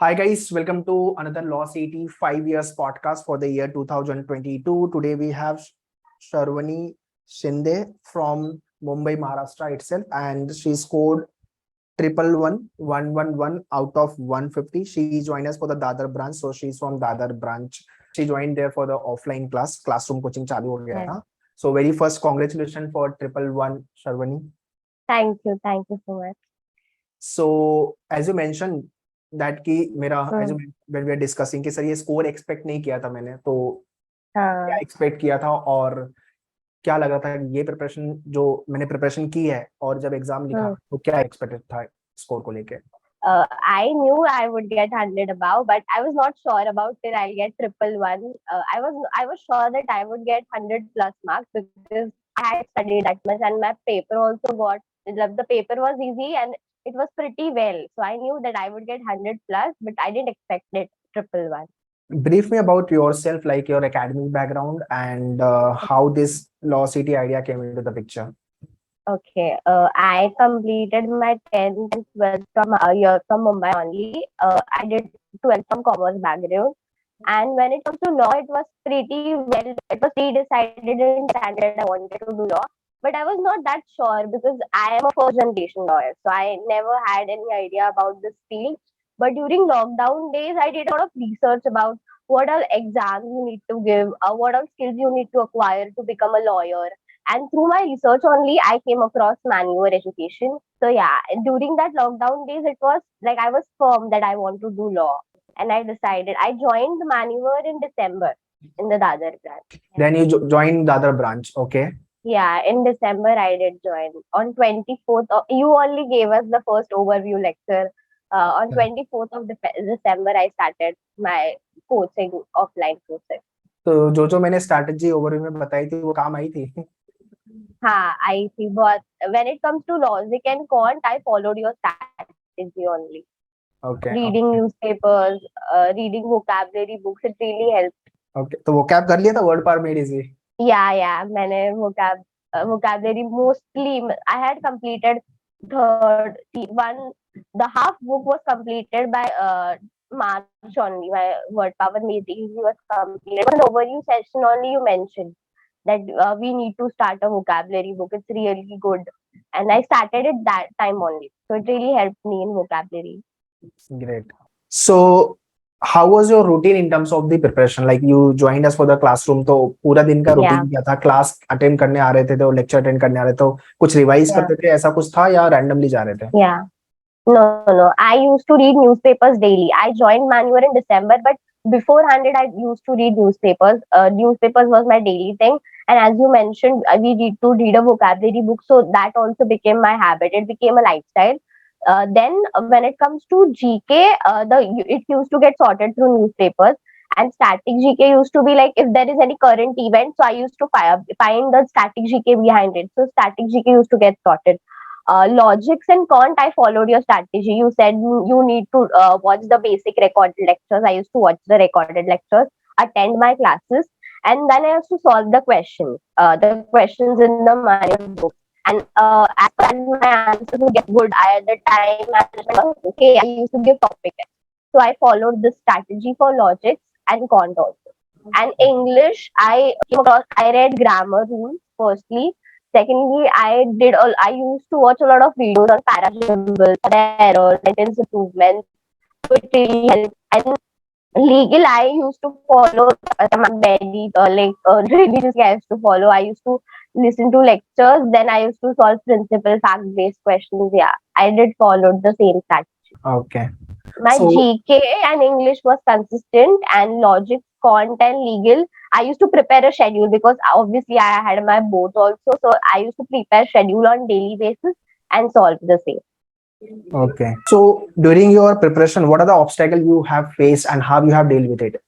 Hi guys, welcome to another LAWCET 5 years podcast for the year 2022. Today we have Sharavi Shinde from Mumbai, Maharashtra itself, and she scored triple one, 111 out of 150. She joined us for the Dadar branch, so she's from Dadar branch. She joined there for the offline classroom coaching चालू हो गया Yes. था. So very first, congratulations for triple one, Sharavi. Thank you so much. So as you mentioned that कि मेरा as you Hmm. when we are discussing कि sir ये score expect नहीं किया था मैंने तो क्या हाँ, एक्सपेक्ट किया था और क्या लगा था ये प्रिपरेशन जो मैंने प्रिपरेशन की है और जब एग्जाम लिखा hmm. तो क्या एक्सपेक्टेड था स्कोर को लेके I knew I would get 100 above, but I was not sure about till I'll get triple one. I was sure that I would get 100 plus marks because I had studied that much, and my paper also got the paper was easy and it was pretty well. So I knew that I would get 100 plus, but I didn't expect it triple one. brief me about yourself like your academic background and how this law city idea came into the picture. Okay, I completed my 10th and 12th from here from Mumbai only. I did 12th from commerce background. And when it comes to law, it was pretty well, it was pre-decided in standard I wanted to do law. But I was not that sure because I am a first generation lawyer. So I never had any idea about this field. But during lockdown days, I did a lot of research about what all exams you need to give, what all skills you need to acquire to become a lawyer, and through my research only, I came across manure education. So yeah, during that lockdown days, it was like I was firm that I want to do law. And I decided, I joined the manure in December in the Dadar branch. Then you joined the other branch, okay. Yeah, in December I did join. On 24th, you only gave us the first overview lecture. On 24th of December, I started my coaching, offline coaching. तो जो मैंने strategy overview में बताई थी वो काम आई थी हाँ, I see. But when it comes to logic and quant, I followed your strategy only. Okay Reading okay newspapers, reading vocabulary books, it really helped. Okay तो वो कैप कर लिया था वर्ड पार मेड इजी Yeah, मैंने vocabulary mostly. I had completed third one. The half book was completed by March only. My word power made easy was completed. One overview session only you mentioned that we need to start a vocabulary book. It's really good, and I started it that time only. So it really helped me in vocabulary. Great. So, how was your routine in terms of the preparation? Like you joined us for the classroom, तो पूरा दिन का Yeah, routine क्या था? Class attend करने आ रहे थे तो लेक्चर अटेंड करने आ रहे तो कुछ रिवाइज yeah, करते थे ऐसा कुछ था या रैंडमली जा रहे थे? yeah. No, no. I used to read newspapers daily. I joined Manure in December, but beforehand it, I used to read newspapers. Newspapers was my daily thing. And as you mentioned, we need to read a vocabulary book, so that also became my habit. It became a lifestyle. Then, when it comes to GK, it used to get sorted through newspapers. And static GK used to be like if there is any current event, so I used to find the static GK behind it. So static GK used to get sorted. Logics and quant, I followed your strategy. You said you need to watch the basic recorded lectures. I used to watch the recorded lectures, attend my classes, and then I used to solve the questions in the manual book. And as per my answers would get good, I at the time management was okay. I used to give topic tests. So I followed this strategy for logics and quant also. And English, I came across. I read grammar rules firstly. Secondly, I used to watch a lot of videos on parasymbols, errors, sentence improvements. So it really helped. And legal, I used to follow some very religious I used to follow. I used to listen to lectures. Then I used to solve principal fact-based questions. Yeah, I did follow the same strategy. Okay. My So, GK and English was consistent, and logic, quant, and legal. I used to prepare a schedule because obviously I had my boards also. So I used to prepare schedule on daily basis and solve the same. okay. So, during your preparation, what are the obstacles you have faced and how you have dealt with it?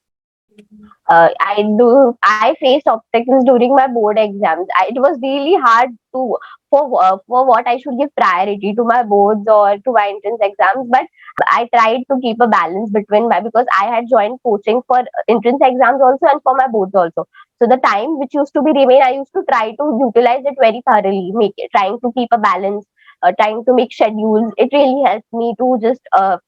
I faced obstacles during my board exams. It was really hard to for what I should give priority to my boards or to my entrance exams. But I tried to keep a balance between my because I had joined coaching for entrance exams also and for my boards also. So the time which used to be remain, I used to try to utilize it very thoroughly, make it trying to keep a balance. trying to make schedules. It really helped me to just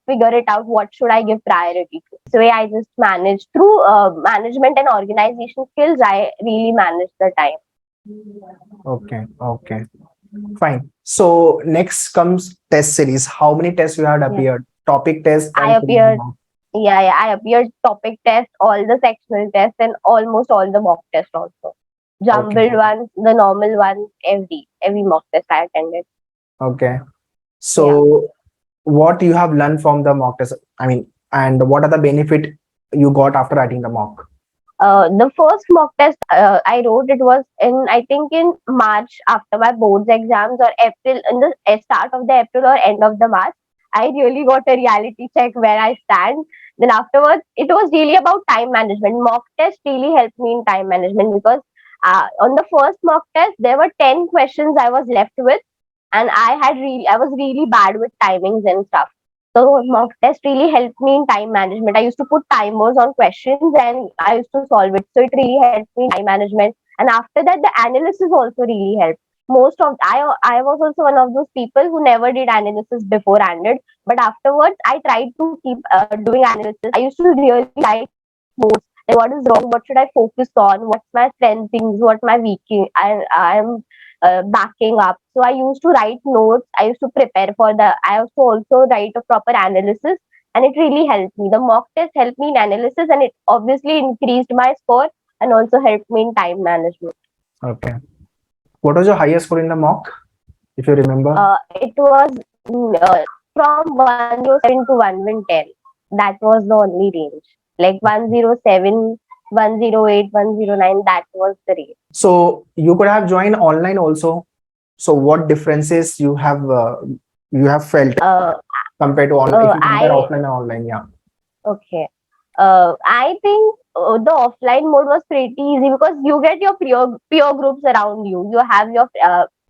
figure it out what should I give priority to. So yeah, I just manage through management and organization skills. I really manage the time. Okay, okay, fine. So next comes test series. How many tests you had Yeah. appeared? Topic test I and full appeared, mark. yeah, I appeared topic test, all the sectional tests, and almost all the mock tests also. Okay, Jumbled ones, the normal ones, every mock test I attended. okay. Yeah. So what you have learned from the mock test? I mean, and what are the benefit you got after writing the mock? The first mock test I wrote, it was in, I think, in March after my boards exams, or April, in the start of the April or end of the March. I really got a reality check where I stand. Then afterwards, it was really about time management. Mock test really helped me in time management because on the first mock test there were 10 questions I was left with, and I was really bad with timings and stuff. So mock test really helped me in time management. I used to put timers on questions and I used to solve it. So it really helped me in time management. And after that, the analysis also really helped. Most of I was also one of those people who never did analysis beforehand, but afterwards I tried to keep doing analysis. I used to really write notes. Like what is wrong? What should I focus on? What's my strength things? What my weak? I'm backing up. So I used to write notes. I used to prepare for the. I used to also write a proper analysis, and it really helped me. The mock test helped me in analysis, and it obviously increased my score and also helped me in time management. Okay. What was your highest score in the mock, if you remember? It was from 107 to 110. That was the only range. Like 107, 108, 109. That was the range. So you could have joined online also. So what differences you have felt Uh, compared to online? If you compare I offline and online, yeah. Okay. I think the offline mode was pretty easy because you get your peer groups around you. You have your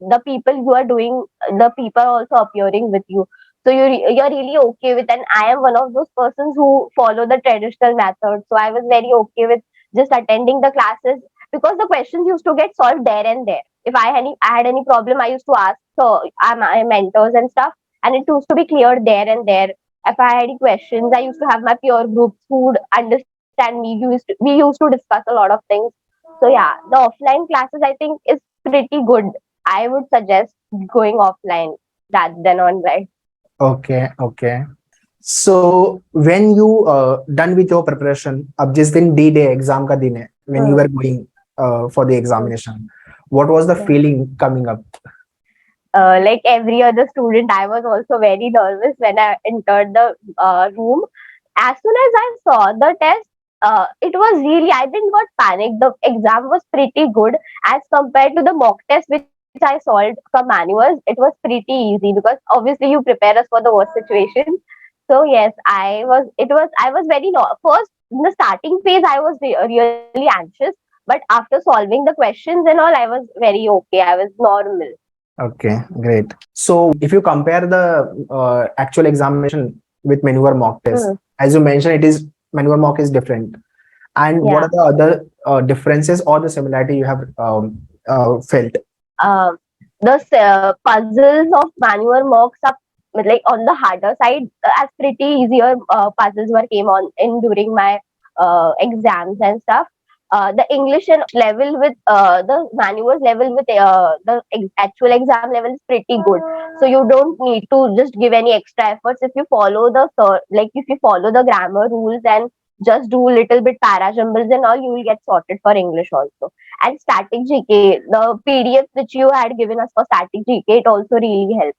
the people you are doing, the people also appearing with you. So you're really okay with. And I am one of those persons who follow the traditional method. So I was very okay with just attending the classes because the questions used to get solved there and there. If I had any problem, I used to ask my mentors and stuff, and it used to be cleared there and there. If I had any questions, I used to have my peer groups who would understand me. We used to discuss a lot of things. So yeah, the offline classes I think is pretty good. I would suggest going offline rather than online. Okay, okay. So when you done with your preparation, अब जिस दिन D day exam का दिन है, when you Hmm. were going for the Hmm. examination, what was the Yeah. feeling coming up? Like every other student, I was also very nervous when I entered the room. As soon as I saw the test, it was really, I didn't got panicked. The exam was pretty good as compared to the mock test which I solved from manuals. It was pretty easy because obviously you prepare us for the worst situation. So yes, I was very first in the starting phase. I was really anxious, but after solving the questions and all, I was very okay. I was normal. Okay, great. So if you compare the actual examination with maneuver mock test, Hmm. as you mentioned, it is maneuver mock is different. And what Yeah. are the other differences or the similarity you have felt? Um, the puzzles of manual mocks are like on the harder side, as pretty easier puzzles were came on in during my exams and stuff. The English and level with the manuals level with the actual exam level is pretty good. So you don't need to just give any extra efforts if you follow the like if you follow the grammar rules and just do little bit para jumbles and all, you will get sorted for English also. And static GK, the PDF which you had given us for static GK, it also really helped.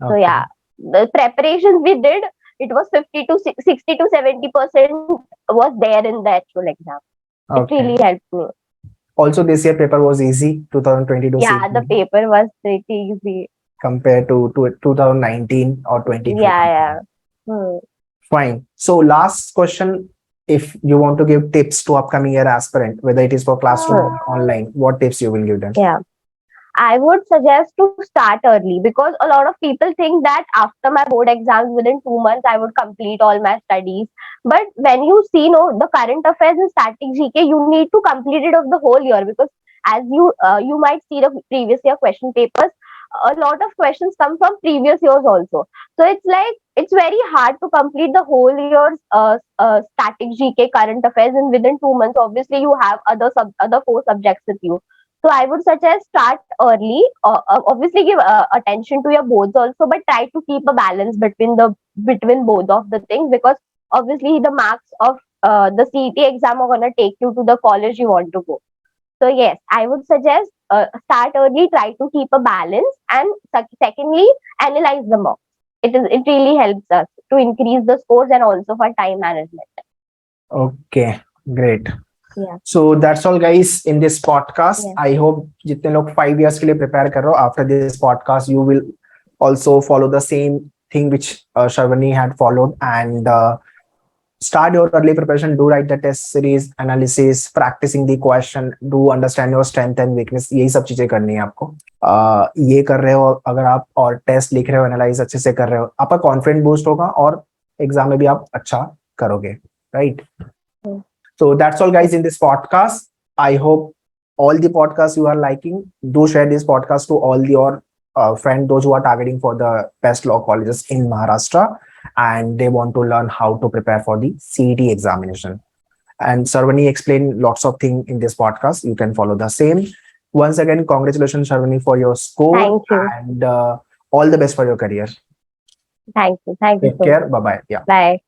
So Okay, yeah, the preparations we did, it was 60 to 70% was there in the actual exam. It okay. really helped me. Also, this year paper was easy, 2022 Yeah, the CG paper was pretty easy. compared to 2019 or 2020. Yeah, yeah. Hmm. Fine. So last question, if you want to give tips to upcoming year aspirant, whether it is for classroom Hmm. or online, what tips you will give them? Yeah. I would suggest to start early because a lot of people think that after my board exams within 2 months I would complete all my studies. But when you see the current affairs and static GK, you need to complete it of the whole year because as you might see the previous year question papers. a lot of questions come from previous years also. So it's like it's very hard to complete the whole year's static GK current affairs in within 2 months. Obviously, you have other four subjects with you. So I would suggest start early. Obviously, give attention to your boards also, but try to keep a balance between both of the things, because obviously the marks of the CET exam are gonna take you to the college you want to go. So yes, I would suggest start early, try to keep a balance, and secondly, analyze the mocks. It really helps us to increase the scores and also for time management. Okay, great. Yeah. So that's all, guys, in this podcast. Yeah. I hope जितने लोग 5 years के लिए prepare कर रहे हो, after this podcast you will also follow the same thing which Shravani had followed, and start your early preparation. Do write the test series, analysis, practicing the question, do understand your strength and weakness. यही सब चीजें करनी है आपको. ये कर रहे हो अगर आप, और टेस्ट लिख रहे हो, एनालाइज अच्छे से कर रहे हो, आपका कॉन्फिडेंस बूस्ट होगा और एग्जाम में भी आप अच्छा करोगे, right? So that's all, guys, in this podcast. I hope all the podcasts you are liking. Do share this podcast to all your friends, those who are targeting for the best law colleges in Maharashtra, and they want to learn how to prepare for the CET examination. And Sarvani explained lots of things in this podcast. You can follow the same. Once again, congratulations, Sarvani, for your score. Thank you. And all the best for your career. Thank you. Thank you Take so care. much. Bye bye. Yeah. Bye.